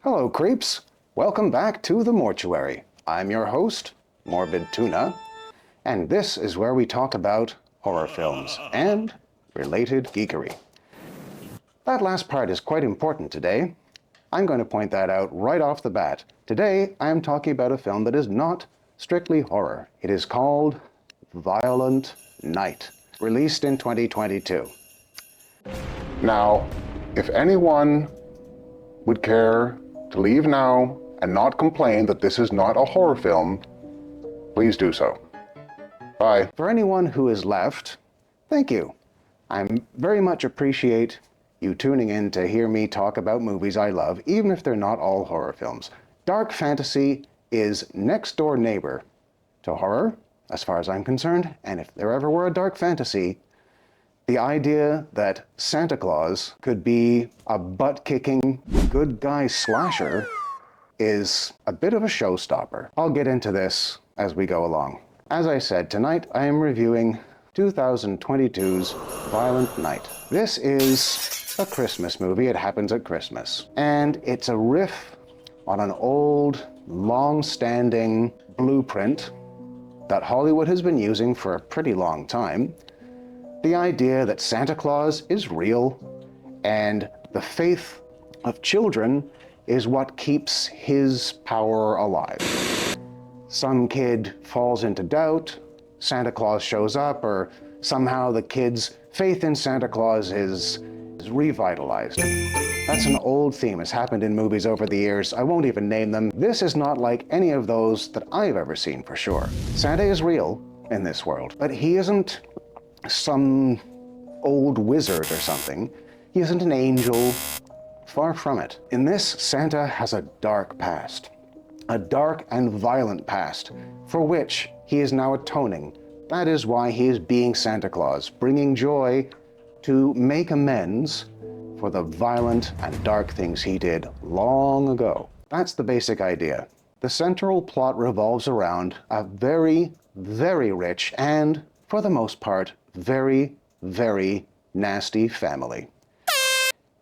Hello, creeps. Welcome back to the mortuary. I'm your host, Morbid Tuna, and this is where we talk about horror films and related geekery. That last part is quite important today. I'm going to point that out right off the bat. Today, I am talking about a film that is not strictly horror. It is called Violent Night, released in 2022. Now, if anyone would care to leave now and not complain that this is not a horror film, please do so. Bye. For anyone who is left, thank you. I very much appreciate you tuning in to hear me talk about movies I love, even if they're not all horror films. Dark fantasy is next door neighbor to horror, as far as I'm concerned, and if there ever were a dark fantasy, the idea that Santa Claus could be a butt-kicking, good guy slasher is a bit of a showstopper. I'll get into this as we go along. As I said, tonight I am reviewing 2022's Violent Night. This is a Christmas movie. It happens at Christmas. And it's a riff on an old, long-standing blueprint that Hollywood has been using for a pretty long time. The idea that Santa Claus is real and the faith of children is what keeps his power alive. Some kid falls into doubt, Santa Claus shows up, or somehow the kid's faith in Santa Claus is revitalized. That's an old theme. It's happened in movies over the years. I won't even name them. This is not like any of those that I've ever seen for sure. Santa is real in this world, but he isn't some old wizard or something. He isn't an angel. Far from it. In this, Santa has a dark past. A dark and violent past, for which he is now atoning. That is why he is being Santa Claus, bringing joy to make amends for the violent and dark things he did long ago. That's the basic idea. The central plot revolves around a very, very rich and, for the most part, very, very nasty family.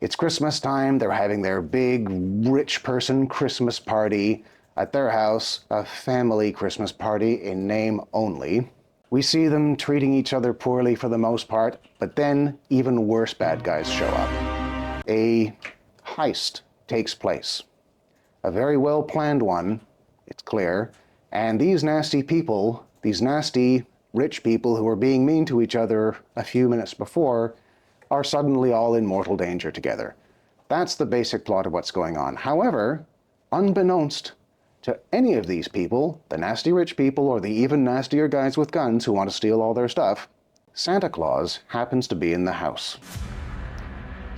It's Christmas time. They're having their big rich person Christmas party at their house, a family Christmas party in name only. We see them treating each other poorly for the most part, but then even worse bad guys show up. A heist takes place. A very well-planned one, it's clear, and these nasty people, these nasty rich people who were being mean to each other a few minutes before, are suddenly all in mortal danger together. That's the basic plot of what's going on. However, unbeknownst to any of these people, the nasty rich people or the even nastier guys with guns who want to steal all their stuff, Santa Claus happens to be in the house.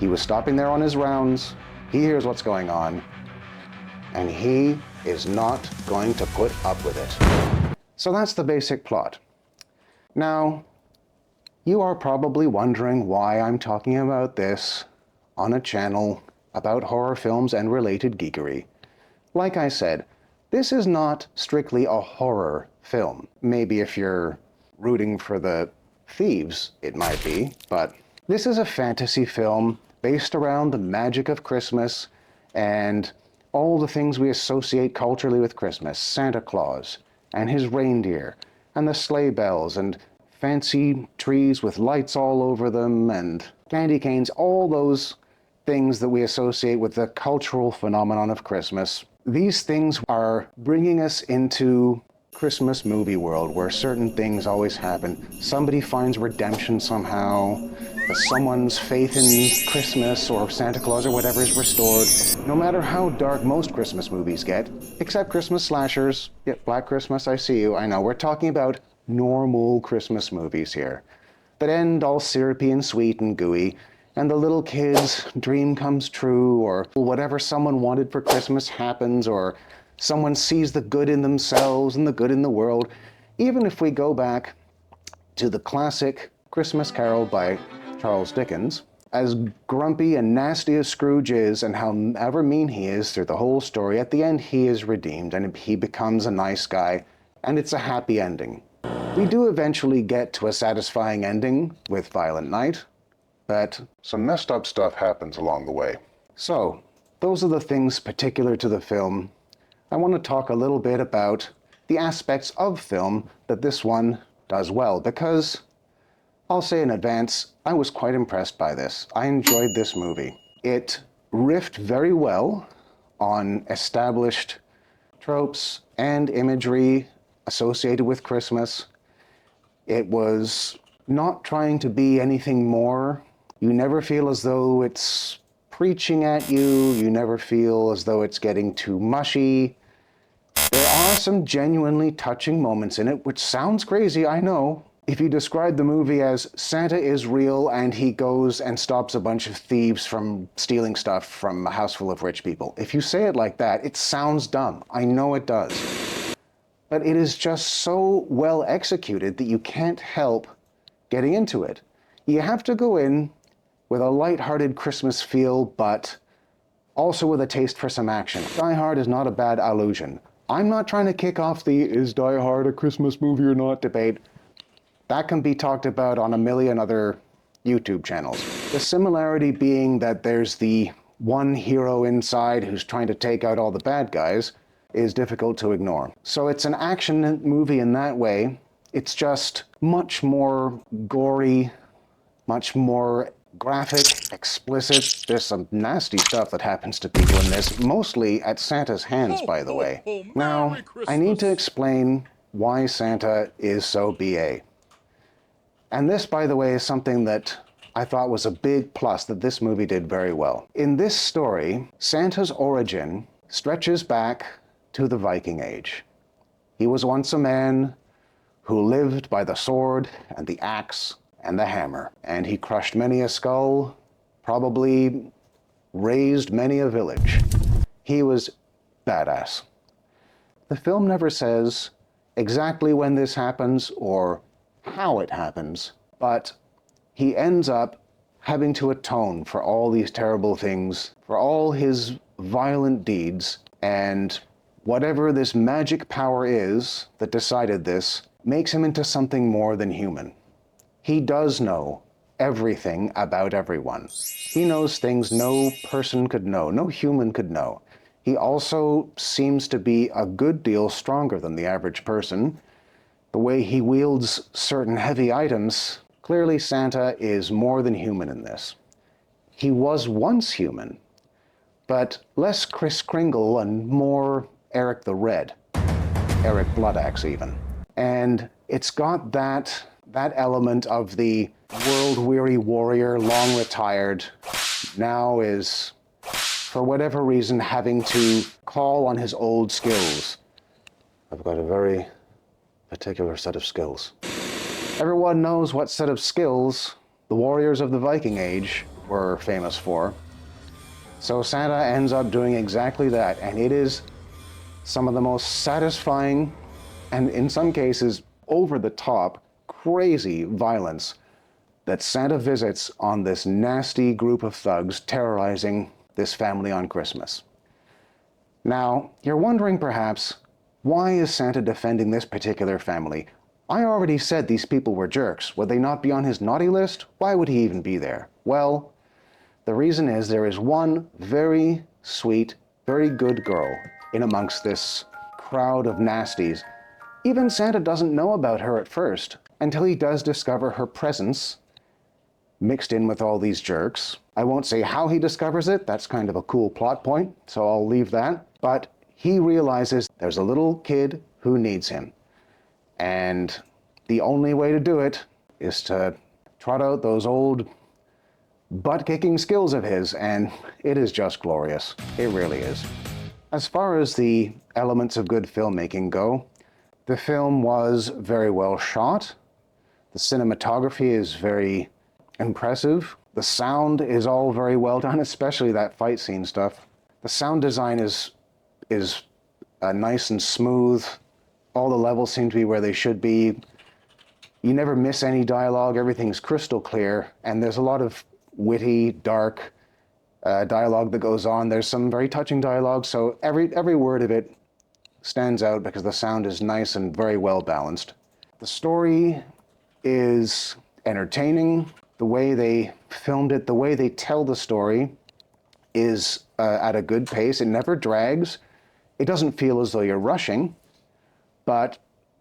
He was stopping there on his rounds, he hears what's going on, and he is not going to put up with it. So that's the basic plot. Now, you are probably wondering why I'm talking about this on a channel about horror films and related geekery. Like I said, this is not strictly a horror film. Maybe if you're rooting for the thieves, it might be, but this is a fantasy film based around the magic of Christmas and all the things we associate culturally with Christmas. Santa Claus and his reindeer and the sleigh bells and fancy trees with lights all over them and candy canes, all those things that we associate with the cultural phenomenon of Christmas. These things are bringing us into Christmas movie world where certain things always happen. Somebody finds redemption somehow, someone's faith in Christmas or Santa Claus or whatever is restored. No matter how dark most Christmas movies get, except Christmas slashers, Black Christmas, I see you, I know, we're talking about normal Christmas movies here that end all syrupy and sweet and gooey, and the little kid's dream comes true, or whatever someone wanted for Christmas happens, or someone sees the good in themselves and the good in the world. Even if we go back to the classic Christmas Carol by Charles Dickens, as grumpy and nasty as Scrooge is, and however mean he is through the whole story, at the end he is redeemed and he becomes a nice guy, and it's a happy ending. We do eventually get to a satisfying ending with Violent Night, but Some messed up stuff happens along the way. so those are the things particular to the film. I want to talk a little bit about the aspects of film that this one does well, because I'll say in advance, I was quite impressed by this. I enjoyed this movie. It riffed very well on established tropes and imagery associated with Christmas. It was not trying to be anything more. You never feel as though it's preaching at you. You never feel as though it's getting too mushy. There are some genuinely touching moments in it, which sounds crazy, I know. If you describe the movie as Santa is real and he goes and stops a bunch of thieves from stealing stuff from a house full of rich people, if you say it like that, it sounds dumb. I know it does. But it is just so well executed that you can't help getting into it. You have to go in with a lighthearted Christmas feel, but also with a taste for some action. Die Hard is not a bad allusion. I'm not trying to kick off the is Die Hard a Christmas movie or not debate. That can be talked about on a million other YouTube channels. The similarity being that there's the one hero inside who's trying to take out all the bad guys is difficult to ignore. So it's an action movie in that way. It's just much more gory, much more graphic, explicit. There's some nasty stuff that happens to people in this, mostly at Santa's hands, by the way. Now, I need to explain why Santa is so BA. And this, by the way, is something that I thought was a big plus that this movie did very well. In this story, Santa's origin stretches back to the Viking Age. He was once a man who lived by the sword and the axe and the hammer, and he crushed many a skull, probably razed many a village. He was badass. The film never says exactly when this happens or how it happens, but he ends up having to atone for all these terrible things, for all his violent deeds, and whatever this magic power is that decided this makes him into something more than human. He does know everything about everyone. He knows things no person could know, no human could know. He also seems to be a good deal stronger than the average person. The way he wields certain heavy items, clearly Santa is more than human in this. He was once human, but less Kris Kringle and more Eric the Red, Eric Bloodaxe even. And it's got that element of the world-weary warrior, long retired, now is, for whatever reason, having to call on his old skills. I've got a very particular set of skills. Everyone knows what set of skills the warriors of the Viking Age were famous for. So Santa ends up doing exactly that, and it is some of the most satisfying and in some cases over-the-top crazy violence that Santa visits on this nasty group of thugs terrorizing this family on Christmas. Now, you're wondering perhaps, why is Santa defending this particular family? I already said these people were jerks. Would they not be on his naughty list? Why would he even be there? Well, the reason is there is one very sweet, very good girl in amongst this crowd of nasties. Even Santa doesn't know about her at first, until he does discover her presence mixed in with all these jerks. I won't say how he discovers it, that's kind of a cool plot point, so I'll leave that. But he realizes there's a little kid who needs him. And the only way to do it is to trot out those old butt-kicking skills of his, and it is just glorious. It really is. As far as the elements of good filmmaking go, the film was very well shot. The cinematography is very impressive. The sound is all very well done, especially that fight scene stuff. The sound design is nice and smooth. All the levels seem to be where they should be. You never miss any dialogue. Everything's crystal clear, and there's a lot of witty, dark dialogue that goes on. There's some very touching dialogue, so every word of it stands out because the sound is nice and very well balanced. The story is entertaining. The way they filmed it, the way they tell the story is at a good pace. It never drags. It doesn't feel as though you're rushing, but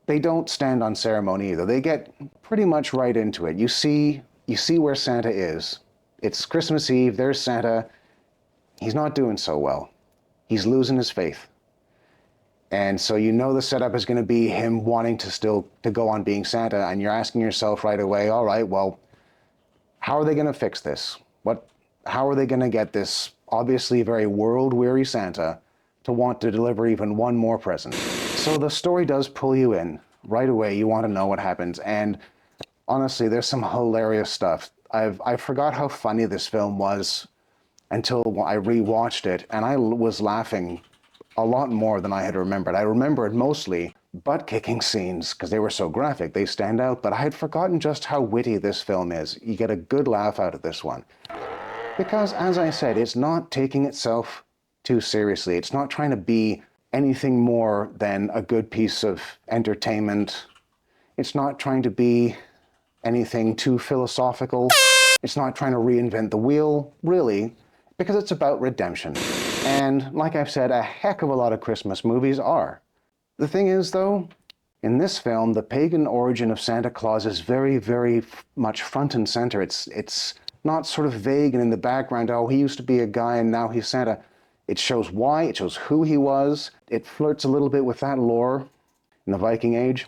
they don't stand on ceremony either. They get pretty much right into it. You see where Santa is. It's Christmas Eve. There's Santa. He's not doing so well. He's losing his faith. And so you know the setup is going to be him wanting to go on being Santa, and you're asking yourself right away, all right, well, how are they going to fix this? How are they going to get this obviously very world-weary Santa to want to deliver even one more present? So the story does pull you in right away. You want to know what happens, and honestly, there's some hilarious stuff. I forgot how funny this film was until I rewatched it, and I was laughing a lot more than I had remembered. I remembered mostly butt-kicking scenes because they were so graphic. They stand out, but I had forgotten just how witty this film is. You get a good laugh out of this one. Because, as I said, it's not taking itself too seriously. It's not trying to be anything more than a good piece of entertainment. It's not trying to be anything too philosophical. It's not trying to reinvent the wheel, really, because it's about redemption. And like I've said, a heck of a lot of Christmas movies are. The thing is, though, in this film, the pagan origin of Santa Claus is very, very much front and center. It's not sort of vague and in the background, oh, he used to be a guy and now he's Santa. It shows why, it shows who he was. It flirts a little bit with that lore in the Viking Age.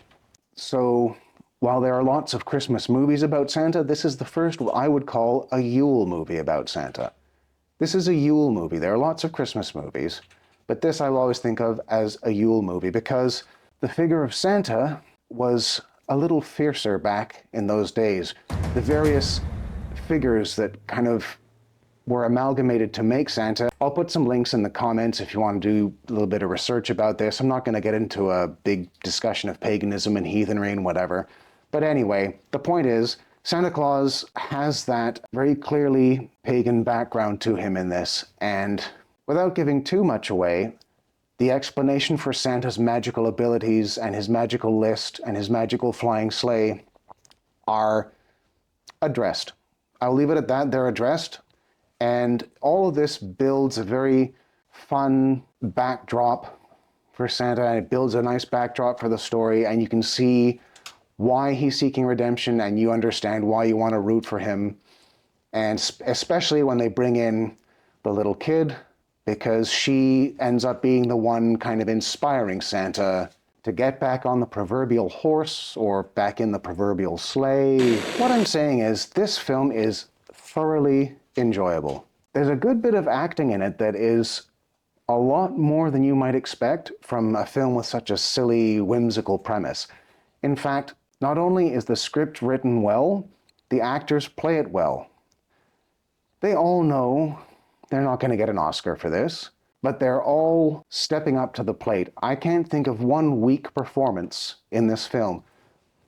So while there are lots of Christmas movies about Santa, this is the first what I would call a Yule movie about Santa. This is a Yule movie. There are lots of Christmas movies, but this I will always think of as a Yule movie because the figure of Santa was a little fiercer back in those days. The various figures that kind of were amalgamated to make Santa. I'll put some links in the comments if you want to do a little bit of research about this. I'm not going to get into a big discussion of paganism and heathenry and whatever. But anyway, the point is, Santa Claus has that very clearly pagan background to him in this, and without giving too much away, the explanation for Santa's magical abilities and his magical list and his magical flying sleigh are addressed. I'll leave it at that. They're addressed, and all of this builds a very fun backdrop for Santa, and it builds a nice backdrop for the story, and you can see why he's seeking redemption, and you understand why you want to root for him. And especially when they bring in the little kid, because she ends up being the one kind of inspiring Santa to get back on the proverbial horse or back in the proverbial sleigh. What I'm saying is this film is thoroughly enjoyable. There's a good bit of acting in it that is a lot more than you might expect from a film with such a silly, whimsical premise. In fact, not only is the script written well, the actors play it well. They all know they're not going to get an Oscar for this, but they're all stepping up to the plate. I can't think of one weak performance in this film.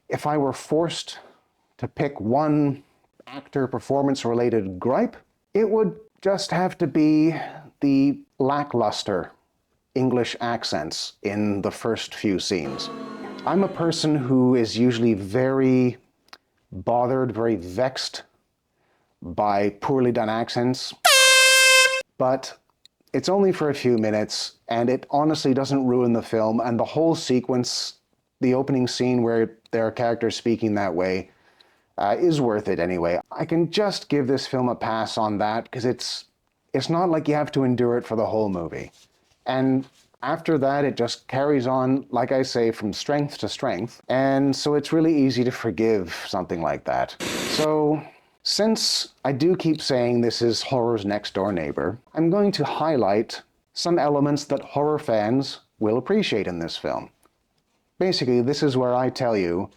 If I were forced to pick one actor performance-related gripe, it would just have to be the lackluster English accents in the first few scenes. I'm a person who is usually very bothered, very vexed by poorly done accents, but it's only for a few minutes, and it honestly doesn't ruin the film, and the whole sequence, the opening scene where there are characters speaking that way, is worth it anyway. I can just give this film a pass on that, because it's not like you have to endure it for the whole movie. And after that, it just carries on, like I say, from strength to strength. And so it's really easy to forgive something like that. So since I do keep saying this is horror's next door neighbor, I'm going to highlight some elements that horror fans will appreciate in this film. Basically, this is where I tell you,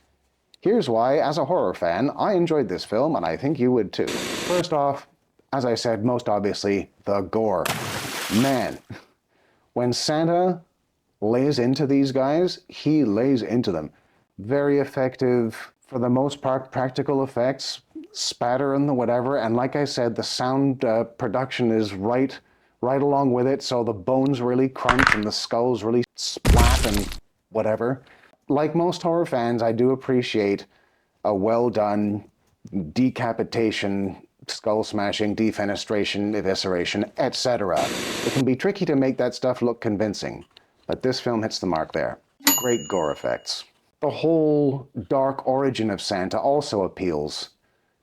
here's why, as a horror fan, I enjoyed this film, and I think you would too. First off, as I said, most obviously, the gore. Man. When Santa lays into these guys, he lays into them. Very effective, for the most part, practical effects, spatter and the whatever, and like I said, the sound production is right along with it, so the bones really crunch and the skulls really splat and whatever. Like most horror fans, I do appreciate a well-done decapitation skull smashing, defenestration, evisceration, etc. It can be tricky to make that stuff look convincing, but this film hits the mark there. Great gore effects. The whole dark origin of Santa also appeals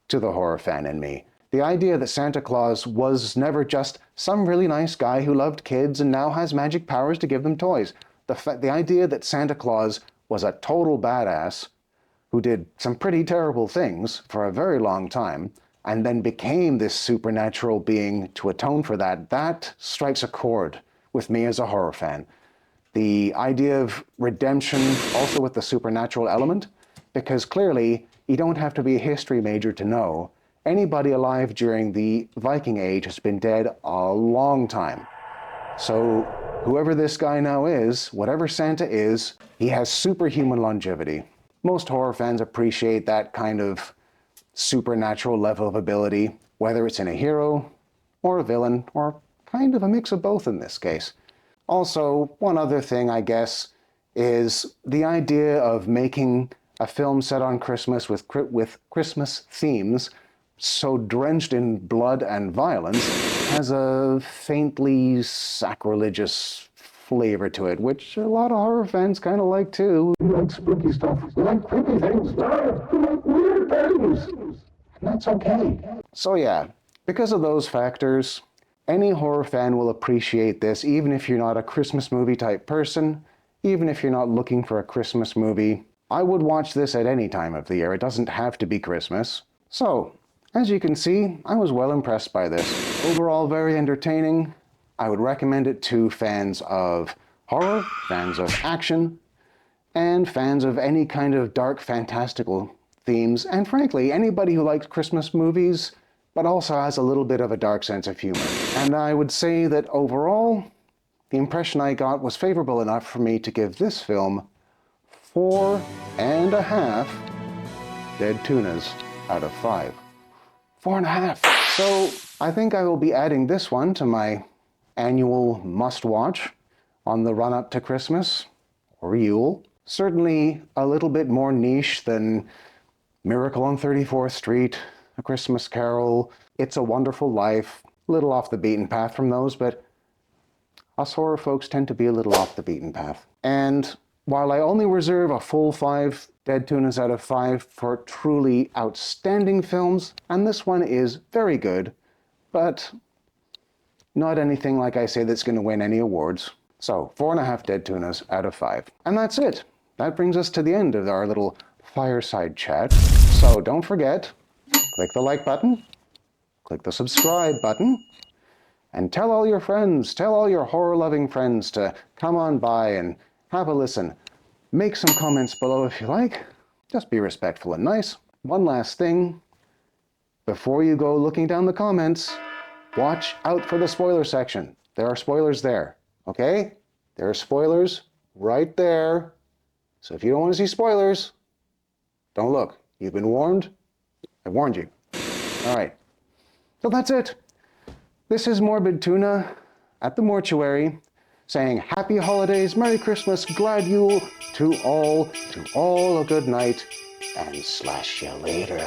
to the horror fan in me. The idea that Santa Claus was never just some really nice guy who loved kids and now has magic powers to give them toys. The idea that Santa Claus was a total badass who did some pretty terrible things for a very long time and then became this supernatural being to atone for that, that strikes a chord with me as a horror fan. The idea of redemption also with the supernatural element, because clearly you don't have to be a history major to know anybody alive during the Viking Age has been dead a long time. So whoever this guy now is, whatever Santa is, he has superhuman longevity. Most horror fans appreciate that kind of supernatural level of ability, whether it's in a hero or a villain, or kind of a mix of both in this case. Also, one other thing, I guess, is the idea of making a film set on Christmas with Christmas themes so drenched in blood and violence has a faintly sacrilegious flavor to it, which a lot of horror fans kind of like too. We like spooky stuff. We like creepy things. We like weird things. And that's okay. So yeah, because of those factors, any horror fan will appreciate this, even if you're not a Christmas movie type person, even if you're not looking for a Christmas movie. I would watch this at any time of the year. It doesn't have to be Christmas. So, as you can see, I was well impressed by this. Overall, very entertaining. I would recommend it to fans of horror, fans of action, and fans of any kind of dark, fantastical themes, and frankly, anybody who likes Christmas movies, but also has a little bit of a dark sense of humor. And I would say that overall, the impression I got was favorable enough for me to give this film 4.5 dead tunas out of 5. 4.5. So I think I will be adding this one to my annual must-watch on the run-up to Christmas, or Yule. Certainly a little bit more niche than Miracle on 34th Street, A Christmas Carol, It's a Wonderful Life. A little off the beaten path from those, but us horror folks tend to be a little off the beaten path. And while I only reserve a full 5 dead tunas out of 5 for truly outstanding films, and this one is very good, but not anything, like I say, that's going to win any awards. So 4.5 dead tunas out of 5. And that's it. That brings us to the end of our little fireside chat. So don't forget, click the like button, click the subscribe button, and tell all your friends, tell all your horror-loving friends to come on by and have a listen. Make some comments below if you like. Just be respectful and nice. One last thing. Before you go looking down the comments, watch out for the spoiler section. There are spoilers there, okay? There are spoilers right there. So if you don't want to see spoilers, don't look. You've been warned. I warned you. All right. So that's it. This is Morbid Tuna at the mortuary, saying Happy Holidays, Merry Christmas, Glad Yule to all a good night, and slash you later.